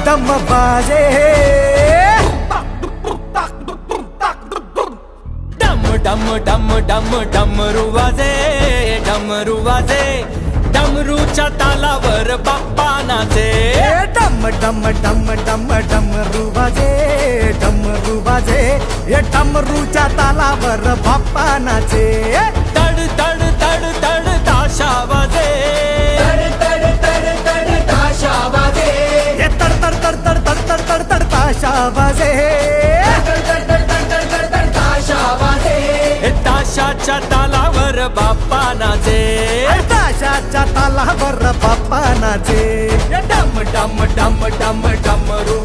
डम बाजे डम डम डम डम डमरू वाजे डमरू वाजे डमरूच्या तालावर बाप्पा नाचे डम डम डम डम डमरू वाजे डमरू वाजे हे डमरूच्या तालावर बाप्पा नाचे तड तड तड तड ताशा वाजे तड तड तड तड ताशा वाजे हे तड तड तड तड तड तड तड तड ताशा वाजे तड तड तड तड तड तड ताशा वाजे ताशाच्या तालावर बाप्पा नाचे ताशाच्या तालावर बाप्पा नाचे डम डम डम डम डमरू